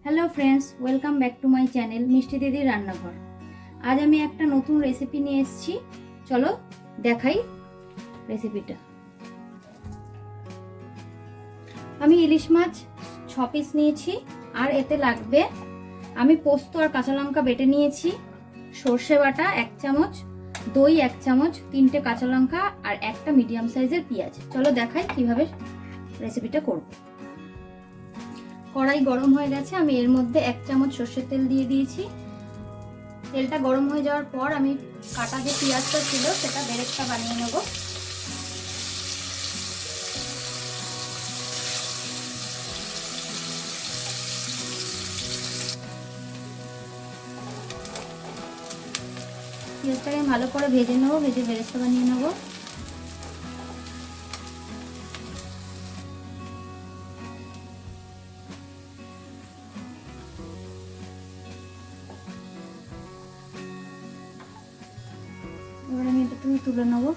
Hello friends, welcome back to my channel মিষ্টি দিদির রান্নাঘর। আজ আমি একটা নতুন রেসিপি নিয়ে এসেছি। চলো দেখাই রেসিপিটা। আমি ইলিশ মাছ 6 পিস নিয়েছি, আর এতে লাগবে আমি পোস্ত আর কাঁচা লঙ্কা বেটে নিয়েছি, সর্ষে বাটা 1 চামচ, দই 1 চামচ, 3টে কাঁচা লঙ্কা আর একটা মিডিয়াম সাইজের পেঁয়াজ। চলো দেখাই কিভাবে রেসিপিটা করব। কড়াই গরম হয়ে গেছে, আমি এর মধ্যে 1 চামচ সর্ষের তেল দিয়ে দিয়েছি। তেলটা গরম হয়ে যাওয়ার পর আমি কাটা যে পেঁয়াজটা ছিল সেটা বেরেস্তা বানিয়ে নেব। পেঁয়াজটাকে ভালো করে ভেজে নেবো, ভেজে বেরেস্তা বানিয়ে নেবো। এবার আমি এটা তুলে নেবো।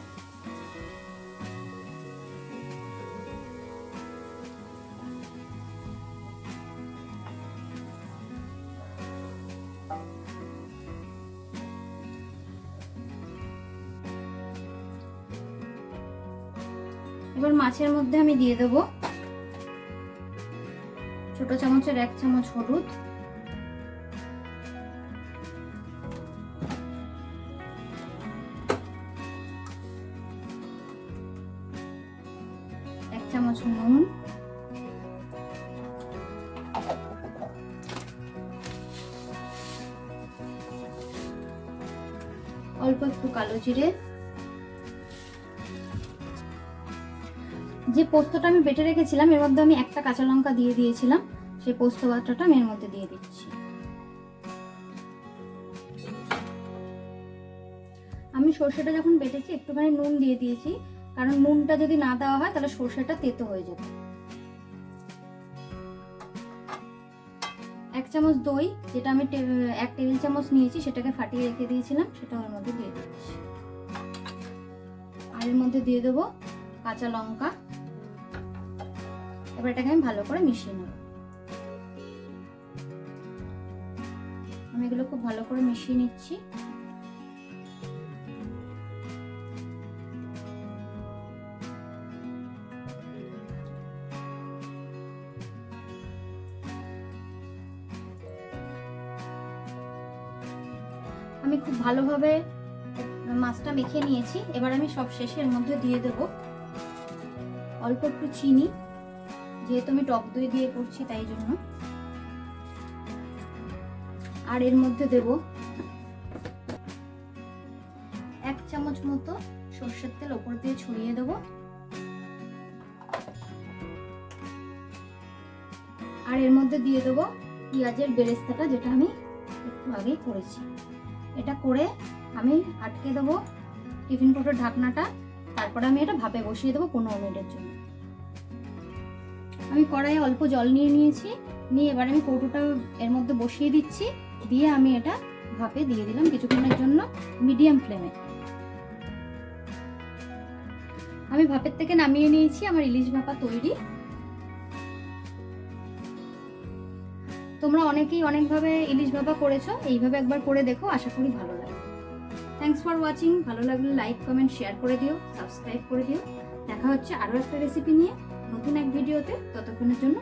এবার মাছের মধ্যে আমি দিয়ে দেবো ছোট চামচের 1 চামচ হলুদ, এক চামচ নুন, অল্প একটু কালো জিরে। যে পোস্তটা আমি বেটে রেখেছিলাম এর মধ্যে আমি একটা কাঁচা লঙ্কা দিয়ে দিয়েছিলাম, সেই পোস্ত বাটাটা আমি এর মধ্যে দিয়ে দিচ্ছি। আমি সর্ষেটা যখন বেটেছি একটুখানি নুন দিয়ে দিয়েছি, কারণ নুনটা যদি না দেওয়া হয় তাহলে সর্ষেটা তেতো হয়ে যাবে। 1 চামচ দই, যেটা আমি 1 টেবিল চামচ নিয়েছি সেটাকে ফাটিয়ে রেখে দিয়েছিলাম, সেটা ওর মধ্যে দিয়ে দিচ্ছি। আর এর মধ্যে দিয়ে দেবো কাঁচা লঙ্কা। এবার এটাকে আমি ভালো করে মিশিয়ে নেব। আমি এগুলো খুব ভালো করে মিশিয়ে নিচ্ছি। আমি খুব ভালোভাবে মাছটা মেখে নিয়েছি। এবার আমি সব শেষের মধ্যে দিয়ে দেব অল্প একটু চিনি, যেহেতু আমি টক দই দিয়ে করছি তাই জন্য। আর এর মধ্যে দেব 1 চামচ মতো সর্ষের তেল ওপর দিয়ে ছড়িয়ে দেব। আর এর মধ্যে দিয়ে দেব পেঁয়াজের বেরেস্তাটা, যেটা আমি একটু আগেই করেছি। এটা করে আমি আটকে দেবো টিফিন কৌটোর ঢাকনাটা। তারপরে আমি এটা ভাপে বসিয়ে দেবো 15 মিনিটের জন্য। আমি কড়াইয়ে অল্প জল নিয়ে নিয়েছি, নিয়ে এবার আমি কৌটোটা এর মধ্যে বসিয়ে দিচ্ছি, দিয়ে আমি এটা ভাপে দিয়ে দিলাম কিছুক্ষণের জন্য মিডিয়াম ফ্লেমে। আমি ভাপের থেকে নামিয়ে নিয়েছি, আমার ইলিশ ভাপা তৈরি। তোমরা অনেকেই অনেকভাবে ইলিশ ভাপা করেছো, এইভাবে একবার করে দেখো, আশা করি ভালো লাগবে। Thanks for watching. ভালো লাগলে লাইক, কমেন্ট, শেয়ার করে দিও, সাবস্ক্রাইব করে দিও। দেখা হচ্ছে আরো একটা রেসিপি নিয়ে নতুন এক ভিডিওতে। ততক্ষণের জন্য